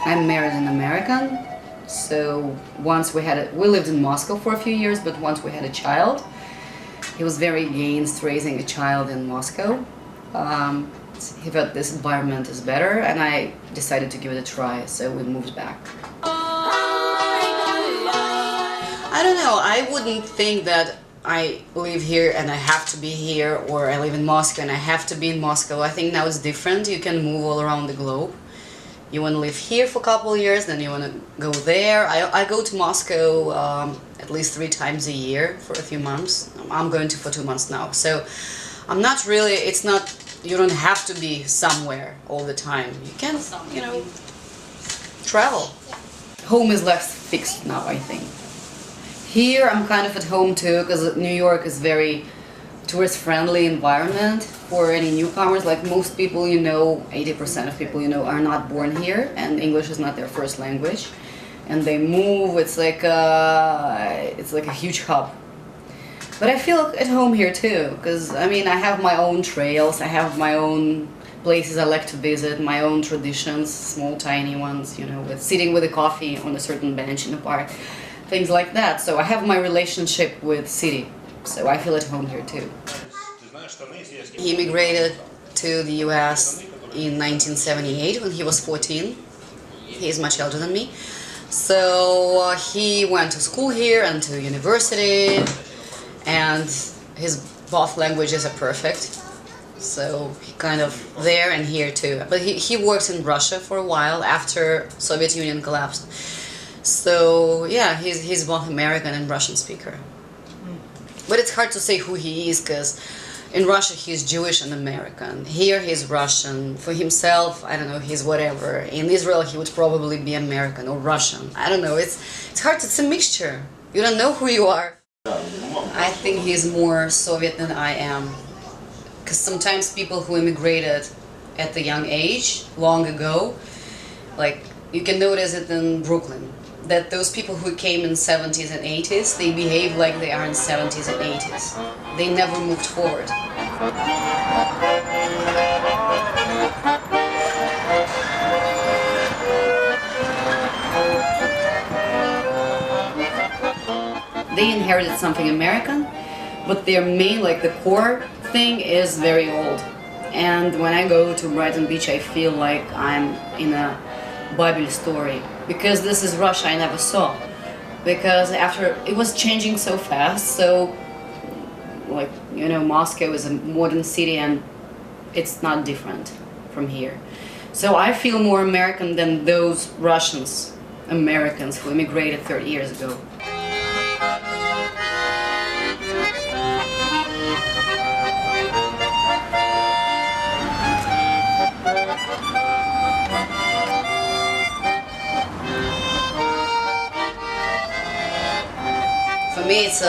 I'm married an American, so once we lived in Moscow for a few years, but once we had a child, he was very against raising a child in Moscow. He thought this environment is better, and I decided to give it a try, so we moved back. I don't know, I wouldn't think that I live here and I have to be here, or I live in Moscow and I have to be in Moscow. I think now it's different. You can move all around the globe. You want to live here for a couple of years, then you want to go there. I go to Moscow at least 3 times a year for a few months. I'm going to for 2 months now. So I'm not really, it's not, you don't have to be somewhere all the time. You can, travel. Home is less fixed now, I think. Here I'm kind of at home too, because New York is very tourist-friendly environment for any newcomers. Like most people 80% of people are not born here, and English is not their first language. And they move, it's like a huge hub. But I feel at home here too, because I have my own trails, I have my own places I like to visit, my own traditions, small tiny ones, with sitting with a coffee on a certain bench in a park. Things like that. So I have my relationship with city, so I feel at home here too. He immigrated to the US in 1978 when he was 14. He is much older than me. So he went to school here and to university, and his both languages are perfect. So he kind of there and here too. But he worked in Russia for a while after Soviet Union collapsed. So yeah, he's both American and Russian speaker. But it's hard to say who he is, because in Russia he's Jewish and American. Here he's Russian. For himself, I don't know, he's whatever. In Israel he would probably be American or Russian. I don't know, it's hard, it's a mixture. You don't know who you are. I think he's more Soviet than I am. Because sometimes people who immigrated at a young age, long ago, like you can notice it in Brooklyn, that those people who came in 70s and 80s, they behave like they are in 70s and 80s. They never moved forward. They inherited something American, but their main, the core thing is very old. And when I go to Brighton Beach, I feel like I'm in a Bible story, because this is Russia I never saw, because after it was changing so fast. So Moscow is a modern city and it's not different from here. So I feel more American than those Americans who immigrated 30 years ago. For me, it's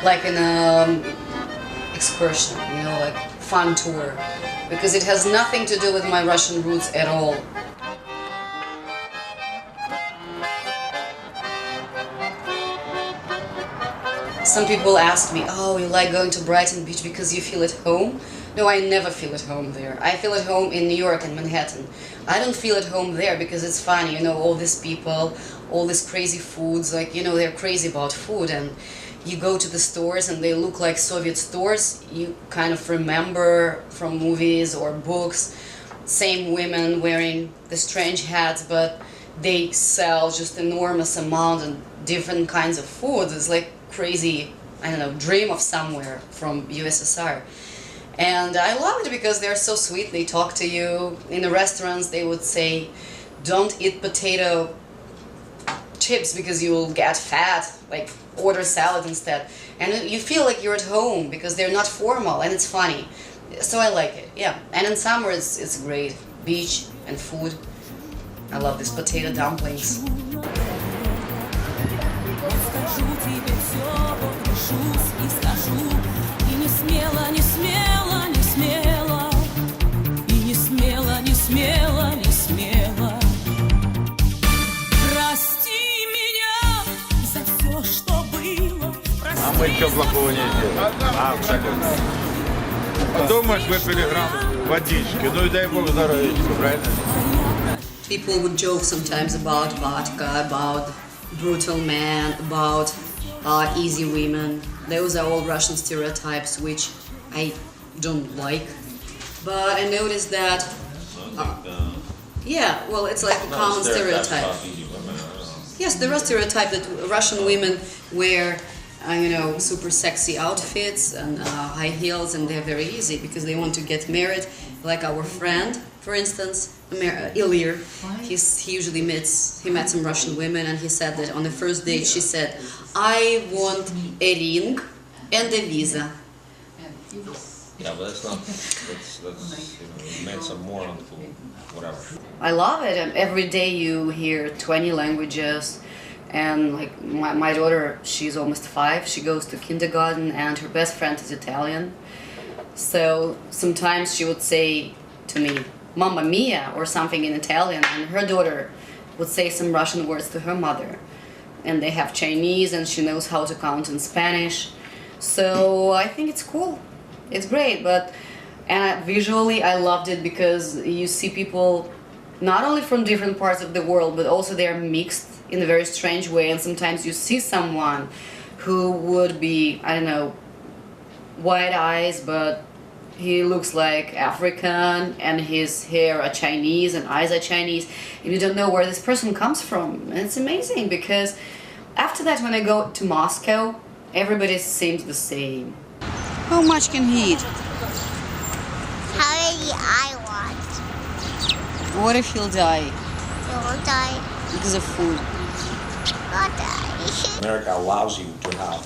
like an excursion, like fun tour, because it has nothing to do with my Russian roots at all. Some people ask me, oh, you like going to Brighton Beach because you feel at home? No, I never feel at home there. I feel at home in New York and Manhattan. I don't feel at home there because it's funny, all these people, all these crazy foods, they're crazy about food, and you go to the stores and they look like Soviet stores. You kind of remember from movies or books, same women wearing the strange hats, but they sell just enormous amount and different kinds of food. It's like crazy, I don't know, dream of somewhere from USSR. And I love it because they're so sweet. They talk to you. In the restaurants they would say, don't eat potato chips because you'll get fat, order salad instead. And you feel like you're at home because they're not formal and it's funny. So I like it, yeah. And in summer it's great. Beach and food. I love these potato dumplings. А мы ничего плохого не сделали. Абсолютно. Думаешь, выпили грамм водички, ну и дай бог здоровьечка, правильно? people would joke sometimes about vodka, about brutal men, about easy women. Those are all Russian stereotypes which I don't like. But I noticed that, yeah, well, it's like a common stereotype. Yes, there are stereotypes that Russian women wear, super sexy outfits and high heels, and they're very easy because they want to get married. Like our friend, for instance, Ilir, he usually met some Russian women, and he said that on the first date she said, "I want a ring and a visa." Yeah, but that's not. That's it meant some more on whatever. I love it, and every day you hear 20 languages. And like my daughter, she's almost 5. She goes to kindergarten, and her best friend is Italian. So sometimes she would say to me, "Mamma mia," or something in Italian, and her daughter would say some Russian words to her mother. And they have Chinese, and she knows how to count in Spanish. So I think it's cool. It's great, visually I loved it because you see people not only from different parts of the world, but also they are mixed in a very strange way, and sometimes you see someone who would be, I don't know, white eyes, but he looks like African, and his hair are Chinese and eyes are Chinese, and you don't know where this person comes from. And it's amazing because after that, when I go to Moscow, everybody seems the same. How much can he eat? How many I want? What if he'll die Don't die. because of food? Don't die. America allows you to have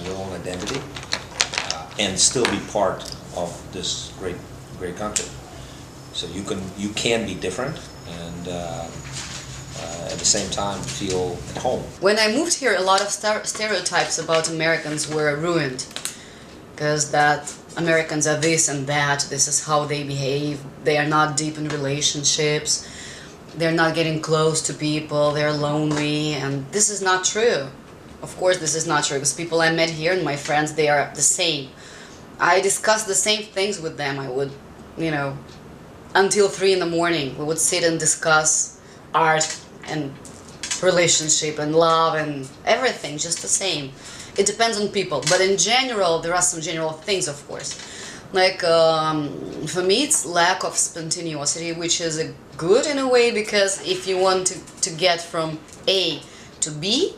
your own identity and still be part of this great country. So you can be different and at the same time feel at home. When I moved here, a lot of stereotypes about Americans were ruined. Because that Americans are this and that, this is how they behave, they are not deep in relationships, they're not getting close to people, they're lonely, and this is not true. Of course this is not true, because people I met here and my friends, they are the same. I discussed the same things with them. I would, until 3 in the morning, we would sit and discuss art and relationship and love and everything, just the same. It depends on people, but in general, there are some general things, of course. Like, for me, it's lack of spontaneity, which is good in a way, because if you want to get from A to B,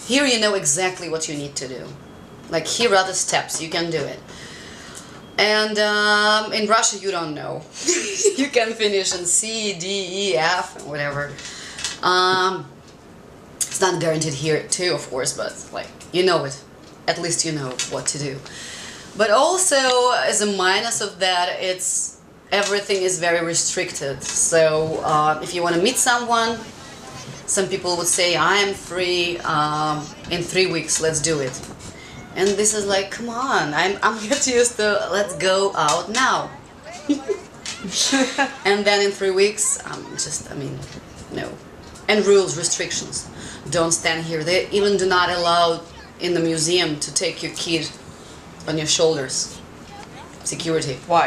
here you know exactly what you need to do. Like, here are the steps, you can do it. And in Russia, you don't know. You can finish in C, D, E, F, whatever. It's not guaranteed here too, of course, but like, you know it. At least you know what to do. But also, as a minus of that, everything is very restricted. So if you want to meet someone, some people would say, "I am free in 3 weeks, let's do it." And this is like, come on, I'm get used to let's go out now. And then in 3 weeks, no. And rules, restrictions. Don't stand here. They even do not allow in the museum to take your kid on your shoulders. Security. Why?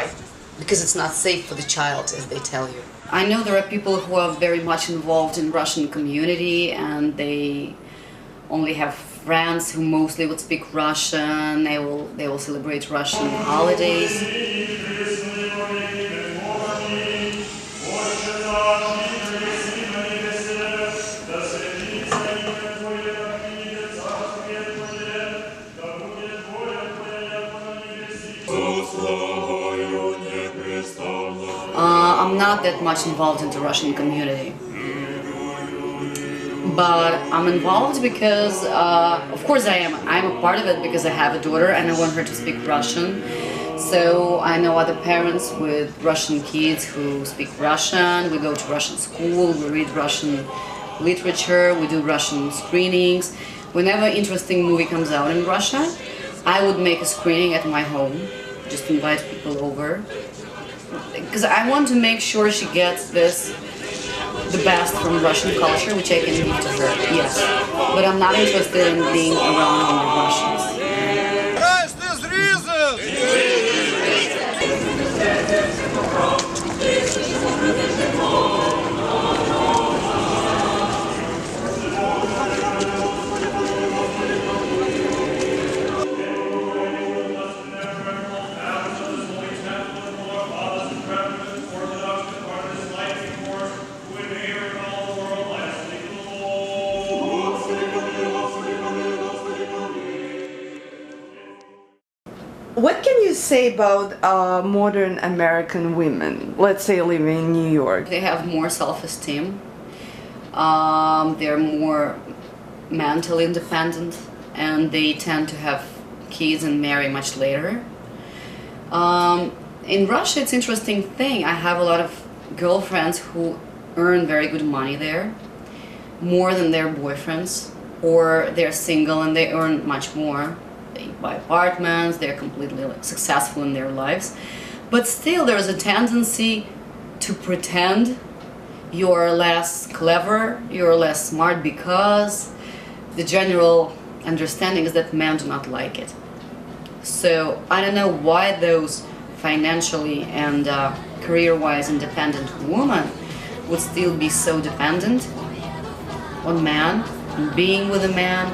Because it's not safe for the child, as they tell you. I know there are people who are very much involved in Russian community, and they only have friends who mostly would speak Russian. They will celebrate Russian holidays. I'm not that much involved in the Russian community, but I'm involved because, of course I am. I'm a part of it because I have a daughter and I want her to speak Russian. So I know other parents with Russian kids who speak Russian. We go to Russian school, we read Russian literature, we do Russian screenings. Whenever an interesting movie comes out in Russia, I would make a screening at my home, just invite people over. Because I want to make sure she gets the best from Russian culture, which I can give to her, yes. But I'm not interested in being around only Russians. What can you say about modern American women, let's say living in New York? They have more self-esteem. They're more mentally independent, and they tend to have kids and marry much later. In Russia, it's an interesting thing. I have a lot of girlfriends who earn very good money there, more than their boyfriends, or they're single and they earn much more. They buy apartments, they're completely successful in their lives. But still, there's a tendency to pretend you're less clever, you're less smart, because the general understanding is that men do not like it. So I don't know why those financially and career-wise independent women would still be so dependent on man, on being with a man,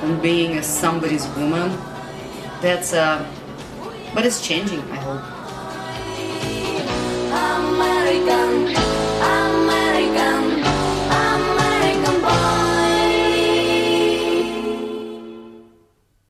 on being somebody's woman. But it's changing, I hope.